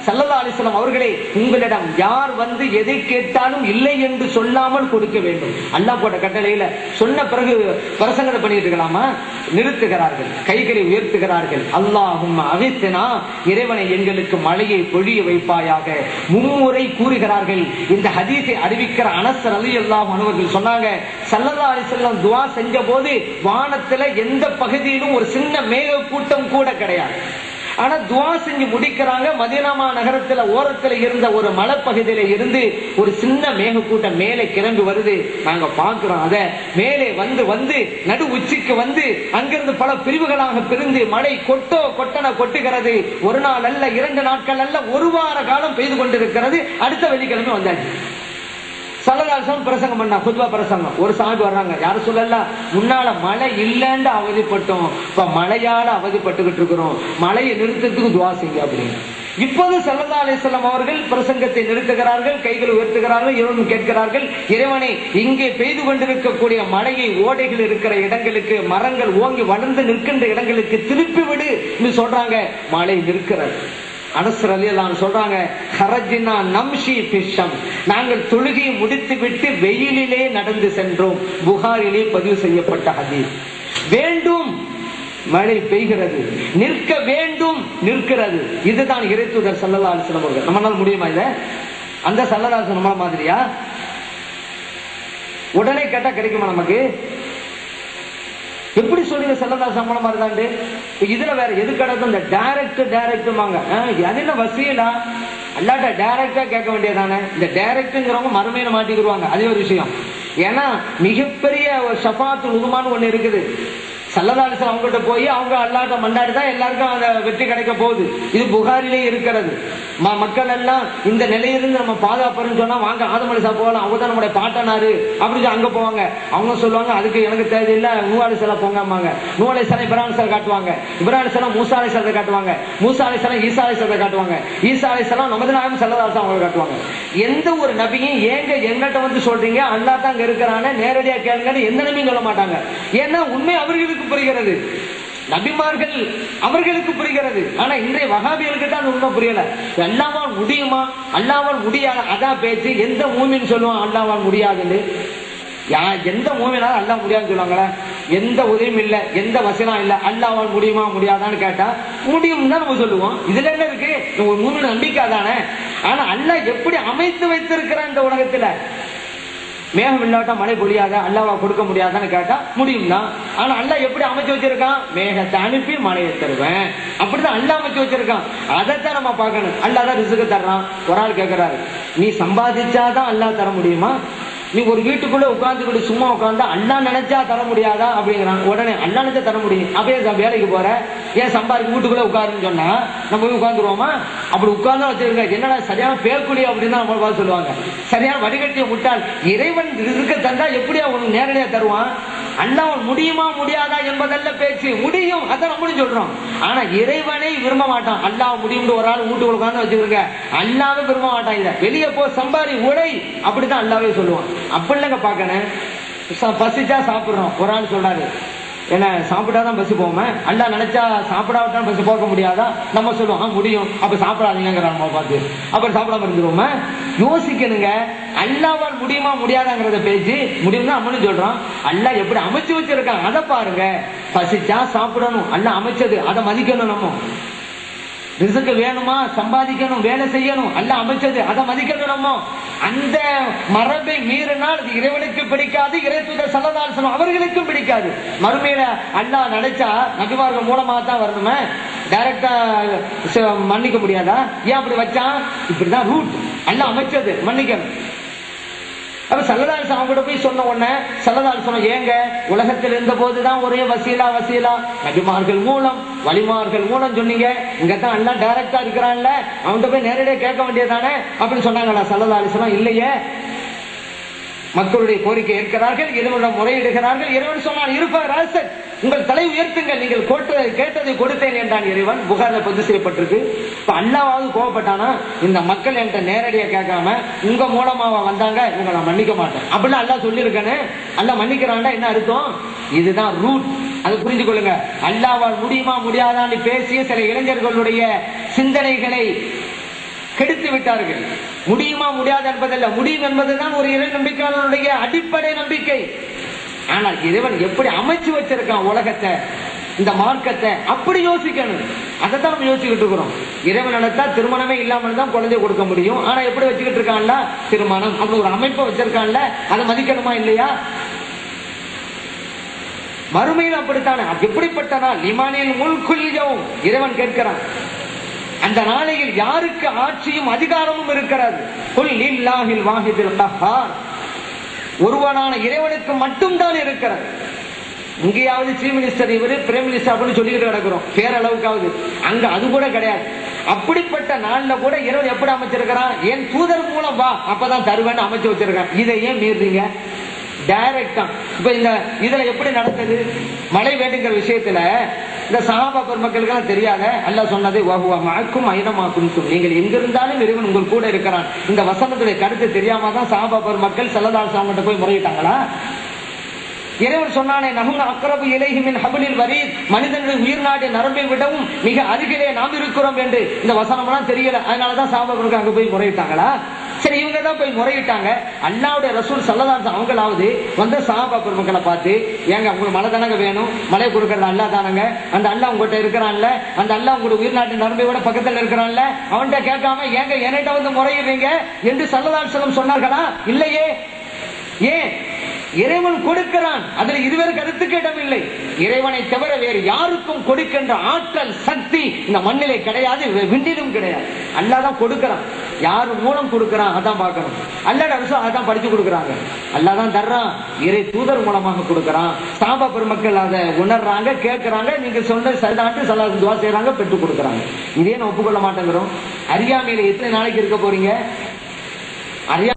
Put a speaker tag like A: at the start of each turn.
A: ஸல்லல்லாஹு அலைஹி வஸல்லம் அவர்களே, உங்களிடம் யார் வந்து எதை கேட்டாலும் இல்லை என்று சொல்லாமல் கொடுக்க வேண்டும். அல்லாஹ் போட்ட கட்டளையில சொன்ன பிறகு பிரசங்கத்தை பண்ணிட்டு இருக்கலாமா? நிறுத்துகிறார்கள், கைகளை உயர்த்துகிறார்கள். அல்லாஹும்ம அகித்னா, இறைவனை எங்களுக்கு மழையை பொழிய வைப்பாயாக மும்முறை கூறுகிறார்கள். இந்த ஹதீஸை அறிவிக்கிற அனஸ் ரலியல்லாஹு அன்ஹு அவர்கள் சொன்னாங்க, ஸல்லல்லாஹு அலைஹி வஸல்லம் துஆ செஞ்ச போது வானத்துல எந்த பகுதியிலும் ஒரு சின்ன மேக கூட்டம் கூட கிடையாது. ஆனா துஆ செஞ்சு முடிக்கிறாங்க. மதீனா நகரத்துல ஓரத்துல இருந்த ஒரு மலைப்பகுதியில இருந்து ஒரு சின்ன மேகக்கூட்டம் மேலே கிளம்பி வருது. நாங்க பாக்குறோம், அத மேலே வந்து வந்து நடு உச்சிக்கு வந்து அங்கிருந்து பல பிரிவுகளாக பிரிந்து மழை கொட்டுகிறது. ஒரு நாள் அல்ல, 2 நாட்கள் அல்ல, ஒரு வார காலம் பெய்து கொண்டிருக்கிறது. அடுத்த வெள்ளிக்கிழமை வந்தாச்சு. ஸல்லல்லாஹு அலைஹி வஸல்லம் பிரசங்கம் பண்ணா, குத்பா பிரசங்கம். ஒரு சாஹிப் வர்றாங்க, யாரும் சொல்லல, முன்னால மழை இல்லைன்னு அவதிப்பட்டோம், இப்ப மழையால அவதிப்பட்டுக்கிட்டு இருக்கிறோம், மழையை நிறுத்தத்துக்கு துஆ செய்யுங்க அப்படின்னு. இப்போது ஸல்லல்லாஹு அலைஹி வஸல்லம் அவர்கள் பிரசங்கத்தை நிறுத்துகிறார்கள், கைகளை உயர்த்துகிறார்கள், இறைவன் கேட்கிறார்கள், இறைவனை இங்கே பெய்து கொண்டிருக்கக்கூடிய மழையை ஓடைகள் இருக்கிற இடங்களுக்கு, மரங்கள் ஓங்கி வளர்ந்து நிற்கின்ற இடங்களுக்கு திருப்பி விடு என்று சொல்றாங்க. மழை நிற்கிறது. அனஸ் ரலியல்லாஹு அன்ஹு சொல்றாங்க, ஹரஜ்னா நம்ஷி ஃபிஷம், நாங்கள் தொழுகையை முடித்து விட்டு வெயிலிலே நடந்து சென்றோம். புகாரிலே பதிவு செய்யப்பட்ட ஹதீஸ். வேண்டும், மழை பெய்கிறது, நிற்க வேண்டும், நிற்கிறது. இதுதான் இறைத்தூதர் ஸல்லல்லாஹு அலைஹி வஸல்லம் அவர்கள். நம்மளால முடியுமா இத? அந்த ஸல்லல்லாஹு அலைஹி வஸல்லம் நம்மள மாதிரியா? உடனே கேட்டா கிடைக்குமா நமக்கு? எப்படி சொல்றீங்க ஸல்லல்லாஹு சம்பளம் மாதிரிதாண்டு? இதுல வேற எது கிடைக்கும்? இந்த டைரக்ட் வாங்க, அது என்ன வசீலா? அல்லாட்ட டைரக்டா கேட்க வேண்டியதானே. இந்த டைரக்ட்ங்கிறவங்க மறுமையில மாட்டிக்கிடுவாங்க, அதே ஒரு விஷயம். ஏன்னா மிகப்பெரிய ஒரு ஷஃபாத்துல் உதுமான்னு ஒண்ணு இருக்குது. ஸல்லல்லாஹு அலைஹி வஸல்லம் அவங்கள்ட்ட போய் அவங்க அல்லாஹ்ட்ட மண்டாடி தான் எல்லாருக்கும் அந்த வெற்றி கிடைக்க போகுது. இது புகாரிலே இருக்கிறது. மக்கள் எல்லாம் இந்த நிலையிலிருந்து நம்ம பாதுகாப்புன்னு சொன்னா, வாங்க ஆதம் அலைஹிஸ்ஸலாம் போகலாம், அவங்க தான் நம்முடைய பாட்டனாரு அப்படின்னு அங்க போவாங்க. அவங்க சொல்லுவாங்க, அதுக்கு எனக்கு தேவையில்லை, நூஹ் அலைஹிஸ்ஸலாம் போங்கம்பாங்க. நூஹ் அலைஹிஸ்ஸலாம் இப்ராஹிம் அலைஹிஸ்ஸலாம் காட்டுவாங்க, இப்ராஹிம் அலைஹிஸ்ஸலாம் மூசா அலைஹிஸ்ஸலாம் காட்டுவாங்க, மூசா அலைஹிஸ்ஸலாம் ஈசா அலைஹிஸ்ஸலாம் காட்டுவாங்க, ஈசா அலைஹிஸ்ஸலாம் நமது நாயகம் ஸல்லல்லாஹு அலைஹி வஸல்லம் அவங்க காட்டுவாங்க. எந்த ஒரு நபியும் ஏங்க எங்கிட்ட வந்து சொல்றீங்க, அல்லாஹ் தான் அங்க இருக்கிறானே, நேரடியா கேளுங்கன்னு எந்த நபியும் சொல்ல மாட்டாங்க. ஏன்னா உண்மை அவர்களுக்கு புரிகிறது, நபிமார்கள் அவர்களுக்கு புரிகிறது. ஆனா இன்றைய வஹாபிகளுக்கு தான் உண்மை புரியல. அல்லாஹ்வால் முடியுமா, அல்லாஹ்வால் முடியாது, அதான் பேச்சு. எந்த மூமின் சொல்லுவான் அல்லாஹ்வால் முடியாதுன்னு? எந்த மூமினாலும் அல்லாஹ் முடியாதுன்னு சொல்லுவாங்களா? எந்த உதவியும் இல்ல, எந்த வசனம் இல்ல, அல்லாஹ்வால் முடியுமா முடியாதான்னு கேட்டா முடியும் தான் நம்ம சொல்லுவோம். இதுல என்ன இருக்கு? ஒரு மூமின் நம்பிக்கை தானே. ஆனா அல்லாஹ் எப்படி அமைத்து வைத்திருக்கிறான் இந்த உலகத்துல? மேகம் இல்லாட்டா மழை பொழியாத, அல்லாஹ்வா கொடுக்க முடியாதான்னு கேட்டா முடியும் தான். ஆனா அல்லாஹ் எப்படி அமைச்சு வச்சிருக்கான்? மேகத்தை அனுப்பி மழையை தருவேன், அப்படிதான் அல்லாஹ் அமைச்சு வச்சிருக்கான். அதைத்தான் நம்ம பார்க்கணும். அல்லாஹ் தான் ரிஸ்க் தர்றான். ஒரு ஆள் கேட்கிறாரு, நீ சம்பாதிச்சாதான் அல்லாஹ் தர முடியுமா? நீ ஒரு வீட்டுக்குள்ள உட்கார்ந்துக்கிட்டு சும்மா உட்கார்ந்தா அல்லாஹ் நினைச்சா தர முடியாதா அப்படிங்கிறான். உடனே அல்லாஹ் நினைச்சா தர முடியும், அப்படியே வேலைக்கு போற, ஏன் சம்பாதிக்க வீட்டுக்குள்ள உட்காருன்னு சொன்னா நம்ம போய் உட்கார்ந்துருவோமா? அப்படி உட்கார்ந்தா வச்சிருக்க, என்னடா சரியான பேர்க்குடி அப்படின்னு நம்ம பார்த்து சொல்லுவாங்க. சரியான வடிகட்டிய முட்டாள். இறைவன் இருக்க தந்தா எப்படியா உனக்கு நேரடியா தருவான்? அல்லாஹ் முடியுமா முடியாதா என்பதல்ல பேச்சு. முடியும், அதான் நம்மளும் சொல்றோம். ஆனா இறைவனை விரும்ப மாட்டான். அல்லாஹ் முடியும் ஒரு ஆள் வீட்டுக்குள்ள உட்கார்ந்து வச்சிருக்க, அல்லாவே விரும்ப மாட்டான். இதை வெளியே போ, சம்பாதி, உடை, அப்படிதான் அல்லாவே சொல்லுவான். அப்படி இல்லைங்க பாக்கணும். பசிச்சா சாப்பிடுறோம். ஒரு ஆள் சொல்றாரு, என்ன சாப்பிட்டாதான் பஸ் போவோமே, அல்லாஹ் நினைச்சா சாப்பிடாவிட்டாலும் பஸ் போக முடியாதா? நம்ம சொல்லுவோம் முடியும், அப்ப சாப்பிடாதீங்கிறாங்க பார்த்து, அப்புறம் சாப்பிடாம இருந்துருவோமே. யோசிக்கணுங்க. அல்லாஹ்வால் முடியுமா முடியாதாங்கிறத பேச்சு. முடியும் தான் நம்மளும் சொல்றோம். அல்லாஹ் எப்படி அமைச்சு வச்சிருக்கான் அதை பாருங்க. பசிச்சா சாப்பிடணும், அல்லாஹ் அமைச்சது, அதை மதிக்கணும். நம்ம ரிஸ்க் வேணுமா, சம்பாதிக்கணும், வேலை செய்யணும், அல்லாஹ் அமைச்சது, அதை மதிக்கணும். நம்ம அந்த மரபை மீறினால் அது இறைவனுக்கு பிடிக்காது, இறைத்தூதர் ஸல்லல்லாஹு அலைஹி வஸல்லம் அவர்களுக்கும் பிடிக்காது. மறுமையில அல்லாஹ் நினைச்சா நபிமார்கள் மூலமா தான் வரணுமே, டைரக்டா மன்னிக்க முடியாதா? ஏன் அப்படி வச்சான்? இப்படிதான் ரூட், அல்லாஹ் அமைச்சது, மன்னிக்கணும். அப்ப ஸல்லல்லாஹு அலைஹி வஸல்லம் அவங்க போய் சொன்ன உடனே ஸல்லல்லாஹு அலைஹி வஸல்லம் ஏங்க உலகத்தில் இருந்த போதுதான் ஒரே வசீலா நபிமார்கள் மூலம், வலிமார்கள் மூலம் சொன்னீங்க, இங்கதான் எல்லாம் டைரக்டா இருக்கிறான்ல, அவன்கிட்ட போய் நேரடியா கேட்க வேண்டியதானே அப்படின்னு சொன்னாங்களா? ஸல்லல்லாஹு அலைஹி வஸல்லம் இல்லையே. மக்களுடைய கோரிக்கை ஏற்கிறார்கள், இறைவனிடம் முறையிடுகிறார்கள். இறைவன் சொன்னான், இருப்பார் அரசன், உங்கள் தலை உயர்த்துங்கள், நீங்கள் கேட்டதை கொடுத்தேன் என்றான் இறைவன். புகார்ல பதிவு செய்யப்பட்டிருக்கு. இப்ப அல்லாஹ்வாவது கோவப்பட்டானா, இந்த மக்கள் என்கிட்ட நேரடியா கேட்காம உங்க மூலமா வந்தாங்க, இவங்க நான் மன்னிக்க மாட்டேன் அப்படின்னு அல்லாஹ் சொல்லியிருக்கானே. அல்லாஹ் மன்னிக்கிறான்டா என்ன அர்த்தம்? இதுதான் ரூட். அது புரிஞ்சு கொள்ளுங்க. அல்லாஹ்வால் முடியுமா முடியாதான்னு பேசிய சில இளைஞர்களுடைய சிந்தனைகளை கெடுத்து விட்டார்கள். முடியுமா முடியாது என்பதல்ல, முடியும் என்பதுதான் ஒரு இறை நம்பிக்கையாளனுடைய அடிப்படை நம்பிக்கை. ஆனால் இறைவன் எப்படி அமைச்சு வச்சிருக்கான் உலகத்தை, இந்த மார்க்கத்தை, அப்படி யோசிக்கணும். அதைத்தான் நம்ம யோசிச்சுக்கிட்டு இருக்கிறோம். இறைவன் நினைத்தா திருமணமே இல்லாமல் தான் குழந்தை கொடுக்க முடியும். ஆனா எப்படி வச்சுக்கிட்டு இருக்கான்ல திருமணம், அப்படி ஒரு அமைப்பை வச்சிருக்கான்ல, அதை மதிக்கணுமா இல்லையா? மறுமையில் அப்படித்தானே. எப்படிப்பட்ட நாள், லிமானில் முல்குல்யவும் இறைவன் கேட்கிறான். அந்த நாளையில் யாருக்கு ஆட்சியும் அதிகாரமும் இருக்கிறது? குல் லில்லாஹில் வாஹிதில் கஹ்ஹார், ஒருவனான இறைவனுக்கு மட்டும் தான் இருக்கிறது. இங்கேயாவது சீஃப் மினிஸ்டர் இவரு, பிரைம் மினிஸ்டர் அப்படின்னு சொல்லிக்கிட்டு கிடக்கிறோம் பேரளவுக்காவது. அங்க அது கூட கிடையாது. அப்படிப்பட்ட நாள்ல கூட இறைவன் எப்படி அமைச்சிருக்கிறான்? என் தூதர் மூலம் வா, அப்பதான் தருவேன்னு அமைச்சு வச்சிருக்கான். இதை ஏன் மீறீங்க? டைரக்டா. இப்ப இந்த இதுல எப்படி நடந்தது? மழை வேண்டுங்கிற விஷயத்துல இந்த சஹாபா பெருமக்களுக்கு தெரியாத அல்லாஹ் சொன்னது வஹுவ மஅக்கும் ஐனமா குன்தும், நீங்கள் எங்கிருந்தாலும் இறைவன் உங்கள் கூட இருக்கிறான். இந்த வசனத்துடைய கருத்து தெரியாம தான் சஹாபா பெருமக்கள் ஸல்லல்லாஹு அலைஹி வஸல்லம் கிட்ட போய் முறையிட்டாங்களா? இறைவன் சொன்னானே நஹ்னு அக்ரபு இலைஹி மின் ஹப்லில் வரீத், மனிதனுடைய உயிர் நாடி நரம்பை விடவும் மிக அருகிலே நாம் இருக்கிறோம் என்று இந்த வசனம்லாம் தெரியல. அதனாலதான் சஹாபா பெருமக்கள் அங்க போய் முறையிட்டாங்களா? சரி, இவங்க தான் போய் முறையிட்டாங்க. அல்லாஹ்வுடைய ரசூல் ஸல்லல்லாஹு அலைஹி வஸல்லம் அவங்களாவது வந்து சஹாபா பெருமக்களை பார்த்து, ஏங்க உங்களுக்கு மழை தானங்க வேணும், மழை கொடுக்கறது அல்லாஹ் தானங்க, அந்த அல்லாஹ் உங்ககிட்ட இருக்கிறான்ல, அந்த அல்லாஹ் உங்களுடைய உயிர் நாட்டு நரம்பை விட பக்கத்தில் இருக்கிறான்ல, அவன்கிட்ட கேட்காம ஏங்க என்கிட்ட வந்து முறையிடுறீங்க என்று ஸல்லல்லாஹு அலைஹி வஸல்லம் சொன்னார்களா? இல்லையே. ஏன்? இறைவன் கொடுக்கிறான், அதுல இருவேறு கருத்துக்கு இடமில்லை. இறைவனை தவிர வேறு யாருக்கும் கொடுக்கின்ற ஆற்றல் சக்தி இந்த மண்ணிலே கிடையாது, விண்ணிலும் கிடையாது. அல்லாஹ் தான் கொடுக்கிறான். யாரு மூலம் கொடுக்கிறான் அதான் பார்க்கணும். அல்லாஹ் ரசூல் அதான் படிச்சு கொடுக்கறாங்க. அல்லாஹ் தான் தர்றான், இறை தூதர் மூலமாக கொடுக்கறான். சஹாபா பெருமக்கள் அதை உணர்றாங்க, கேட்கறாங்க. நீங்க சொன்ன சரிதான்ட்டு ஸல்லல்லாஹு துஆ செய்றாங்க, பெற்று கொடுக்கறாங்க. இதே நான் ஒப்புக்கொள்ள மாட்டேங்கிறோம். அறியாமையில எத்தனை நாளைக்கு இருக்க போறீங்க? அறியா